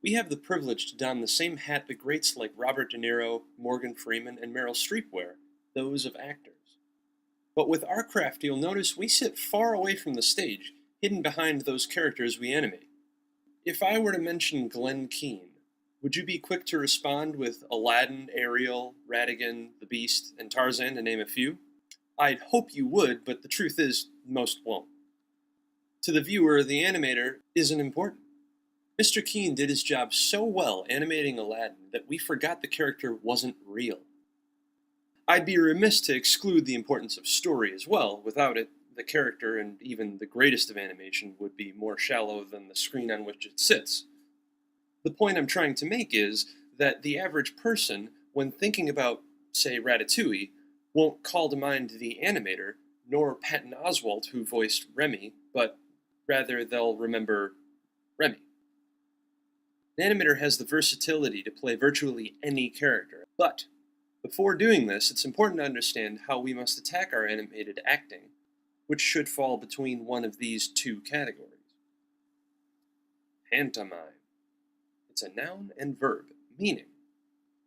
We have the privilege to don the same hat that greats like Robert De Niro, Morgan Freeman, and Meryl Streep wear, those of actors. But with our craft, you'll notice we sit far away from the stage, hidden behind those characters we animate. If I were to mention Glenn Keane, would you be quick to respond with Aladdin, Ariel, Ratigan, the Beast, and Tarzan, to name a few? I'd hope you would, but the truth is, most won't. To the viewer, the animator isn't important. Mr. Keane did his job so well animating Aladdin that we forgot the character wasn't real. I'd be remiss to exclude the importance of story as well. Without it, the character and even the greatest of animation would be more shallow than the screen on which it sits. The point I'm trying to make is that the average person, when thinking about, say, Ratatouille, won't call to mind the animator, nor Patton Oswalt, who voiced Remy, but rather they'll remember Remy. An animator has the versatility to play virtually any character, but before doing this, it's important to understand how we must attack our animated acting, which should fall between one of these two categories. Pantomime. It's a noun and verb, meaning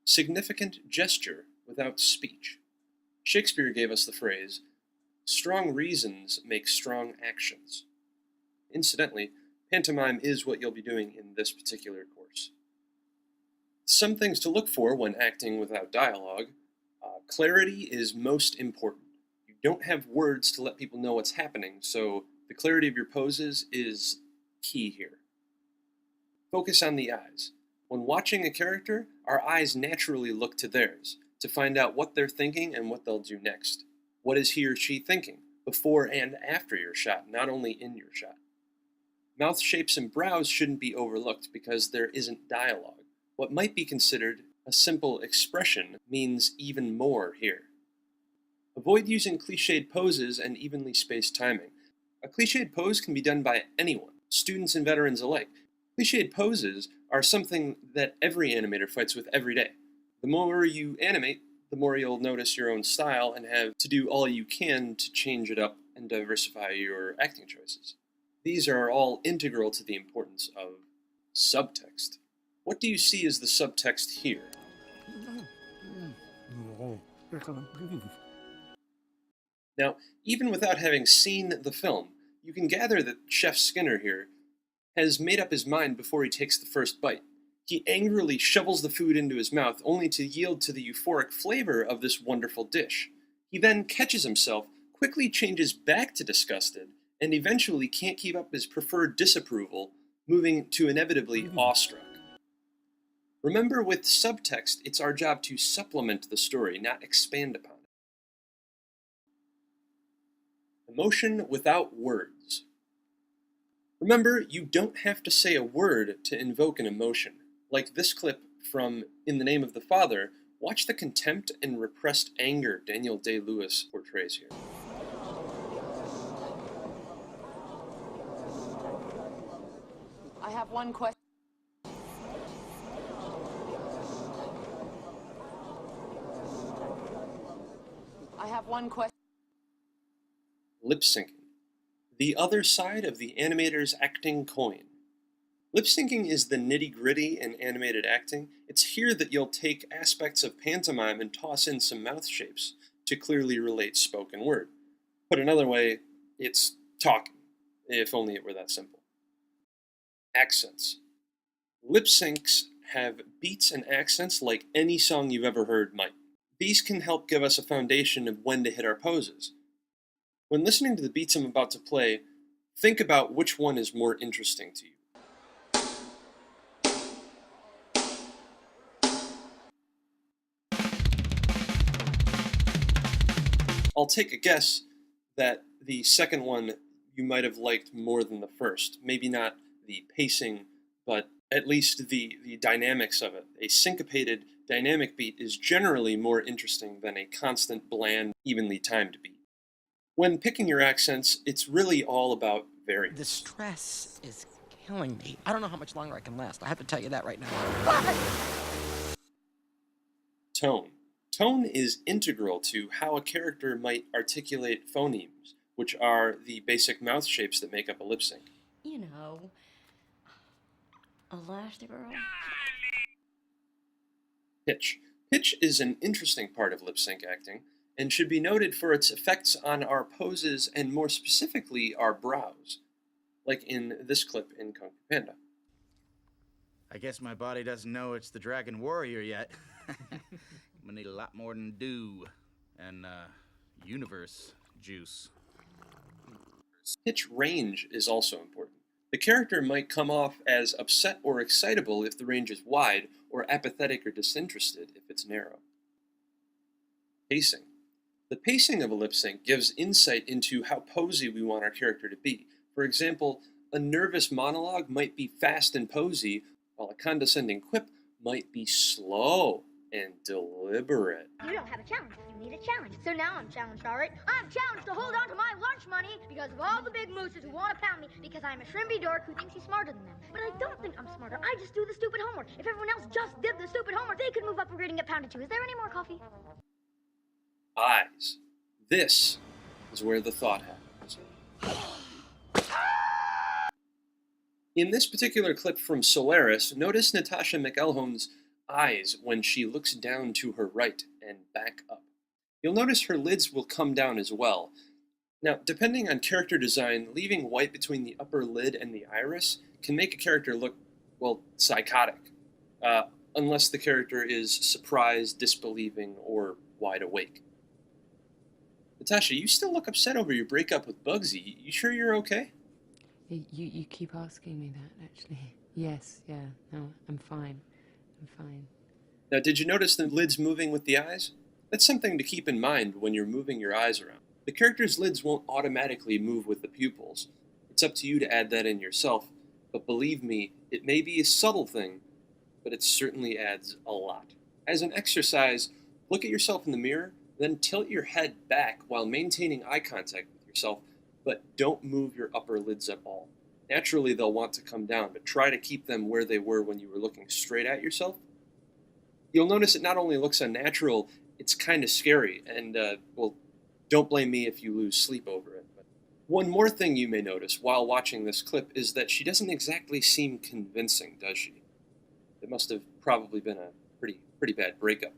significant gesture without speech. Shakespeare gave us the phrase, "Strong reasons make strong actions." Incidentally, pantomime is what you'll be doing in this particular course. Some things to look for when acting without dialogue. Clarity is most important. You don't have words to let people know what's happening, so the clarity of your poses is key here. Focus on the eyes. When watching a character, our eyes naturally look to theirs to find out what they're thinking and what they'll do next. What is he or she thinking, before and after your shot, not only in your shot? Mouth shapes and brows shouldn't be overlooked because there isn't dialogue. What might be considered a simple expression means even more here. Avoid using cliched poses and evenly spaced timing. A cliched pose can be done by anyone, students and veterans alike. Cliched poses are something that every animator fights with every day. The more you animate, the more you'll notice your own style and have to do all you can to change it up and diversify your acting choices. These are all integral to the importance of subtext. What do you see as the subtext here? Now, even without having seen the film, you can gather that Chef Skinner here has made up his mind before he takes the first bite. He angrily shovels the food into his mouth only to yield to the euphoric flavor of this wonderful dish. He then catches himself, quickly changes back to disgusted, and eventually can't keep up his preferred disapproval, moving to inevitably awestruck. Remember, with subtext, it's our job to supplement the story, not expand upon it. Emotion without words. Remember, you don't have to say a word to invoke an emotion. Like this clip from In the Name of the Father, watch the contempt and repressed anger Daniel Day-Lewis portrays here. I have one question. Lip syncing. The other side of the animator's acting coin. Lip syncing is the nitty-gritty in animated acting. It's here that you'll take aspects of pantomime and toss in some mouth shapes to clearly relate spoken word. Put another way, it's talking, if only it were that simple. Accents. Lip syncs have beats and accents like any song you've ever heard might. These can help give us a foundation of when to hit our poses. When listening to the beats I'm about to play, think about which one is more interesting to you. I'll take a guess that the second one you might have liked more than the first. Maybe not the pacing, but at least the dynamics of it. A syncopated, dynamic beat is generally more interesting than a constant, bland, evenly timed beat. When picking your accents, it's really all about variance. The stress is killing me. I don't know how much longer I can last. I have to tell you that right now. Tone. Tone is integral to how a character might articulate phonemes, which are the basic mouth shapes that make up a lip sync. You know, Elastigirl? Pitch. Pitch is an interesting part of lip sync acting and should be noted for its effects on our poses and more specifically our brows, like in this clip in Kung Fu Panda. I guess my body doesn't know it's the Dragon Warrior yet. I'm gonna need a lot more than dew and universe juice. Pitch range is also important. The character might come off as upset or excitable if the range is wide, or apathetic or disinterested if it's narrow. Pacing. The pacing of a lip sync gives insight into how posy we want our character to be. For example, a nervous monologue might be fast and posy, while a condescending quip might be slow and deliberate. You don't have a challenge. You need a challenge. So now I'm challenged, all right? I'm challenged to hold on to my lunch money because of all the big mooses who want to pound me because I'm a shrimpy dork who thinks he's smarter than them. But I don't think I'm smarter. I just do the stupid homework. If everyone else just did the stupid homework, they could move up a grade and get pounded too. Is there any more coffee? Eyes. This is where the thought happens. In this particular clip from Solaris, notice Natasha McElhone's eyes when she looks down to her right and back up. You'll notice her lids will come down as well. Now, depending on character design, leaving white between the upper lid and the iris can make a character look, well, psychotic, unless the character is surprised, disbelieving, or wide awake. Natasha, you still look upset over your breakup with Bugsy. You sure you're okay? You keep asking me that, actually. Yes, yeah, no, I'm fine. I'm fine. Now, did you notice the lids moving with the eyes? That's something to keep in mind when you're moving your eyes around. The character's lids won't automatically move with the pupils. It's up to you to add that in yourself, but believe me, it may be a subtle thing, but it certainly adds a lot. As an exercise, look at yourself in the mirror, then tilt your head back while maintaining eye contact with yourself, but don't move your upper lids at all. Naturally, they'll want to come down, but try to keep them where they were when you were looking straight at yourself. You'll notice it not only looks unnatural, it's kind of scary, and, well, don't blame me if you lose sleep over it. But one more thing you may notice while watching this clip is that she doesn't exactly seem convincing, does she? It must have probably been a pretty bad breakup.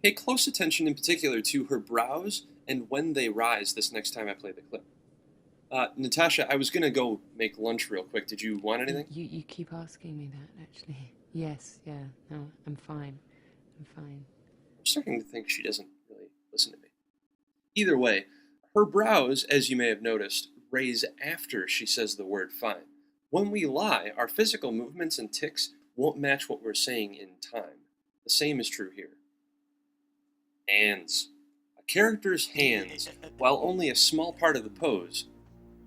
Pay close attention in particular to her brows and when they rise this next time I play the clip. Natasha, I was going to go make lunch real quick. Did you want anything? You keep asking me that, actually. Yes, yeah, no, I'm fine. I'm fine. I'm starting to think she doesn't really listen to me. Either way, her brows, as you may have noticed, raise after she says the word fine. When we lie, our physical movements and tics won't match what we're saying in time. The same is true here. Hands. A character's hands, while only a small part of the pose,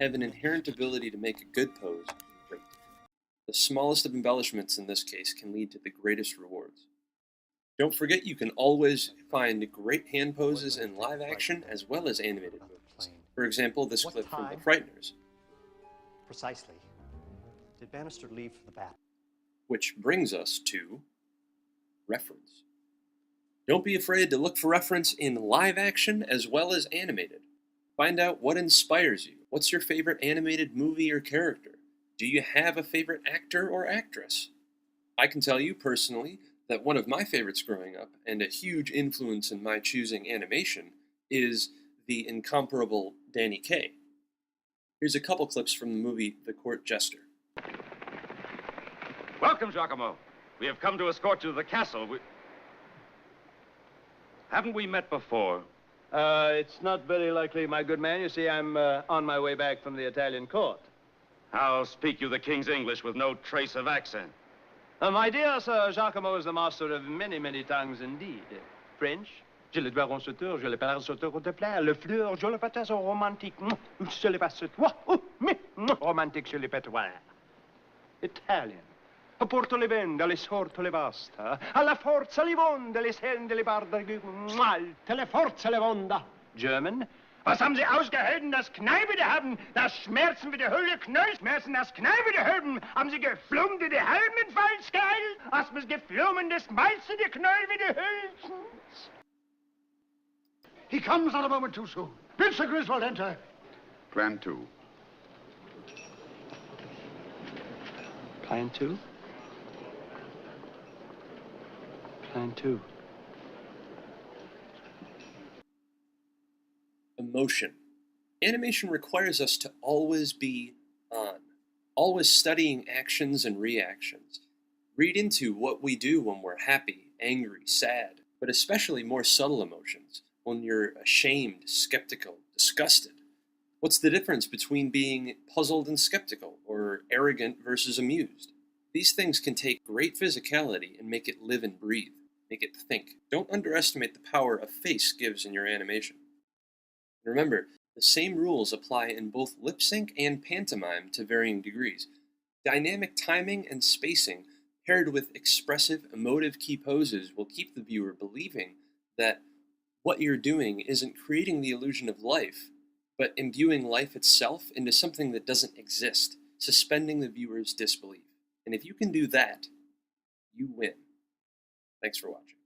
have an inherent ability to make a good pose great. The smallest of embellishments in this case can lead to the greatest rewards. Don't forget you can always find great hand poses in live action as well as animated movies. For example, this clip from The Frighteners. Precisely. Did Bannister leave for the bat? Which brings us to reference. Don't be afraid to look for reference in live action as well as animated. Find out what inspires you. What's your favorite animated movie or character? Do you have a favorite actor or actress? I can tell you personally that one of my favorites growing up, and a huge influence in my choosing animation, is the incomparable Danny Kaye. Here's a couple clips from the movie The Court Jester. Welcome, Giacomo. We have come to escort you to the castle. Haven't we met before? It's not very likely, my good man. You see, I'm on my way back from the Italian court. How speak you the king's English with no trace of accent? My dear Sir Giacomo is the master of many, many tongues indeed. French, je le dois en sauteur, je le parle sauteur de plaire, le fleur, je le patas au romantique, je le passe toi, romantique, je le patois. Italian. Porto le vende, le sorto le basta. Alla forza li vonda, le sende le barda, alte le forza le vonda. German. Was haben Sie ausgehalten, das Kneipe die haben? Das Schmerzen wie die Hölle, Knöllschmerzen, das Kneipe die Höben. Haben Sie geflummt wie die Helm in Falschgeil? Hast mir's geflummen, das Malzen, die Knöll wie die Hülsen? He comes not a moment too soon. Bid Sir Griswold enter. Plan 2. Plan 2? kind too. Emotion. Animation requires us to always be on, always studying actions and reactions. Read into what we do when we're happy, angry, sad, but especially more subtle emotions, when you're ashamed, skeptical, disgusted. What's the difference between being puzzled and skeptical, or arrogant versus amused? These things can take great physicality and make it live and breathe, make it think. Don't underestimate the power a face gives in your animation. Remember, the same rules apply in both lip sync and pantomime to varying degrees. Dynamic timing and spacing, paired with expressive, emotive key poses, will keep the viewer believing that what you're doing isn't creating the illusion of life, but imbuing life itself into something that doesn't exist, suspending the viewer's disbelief. And if you can do that, you win. Thanks for watching.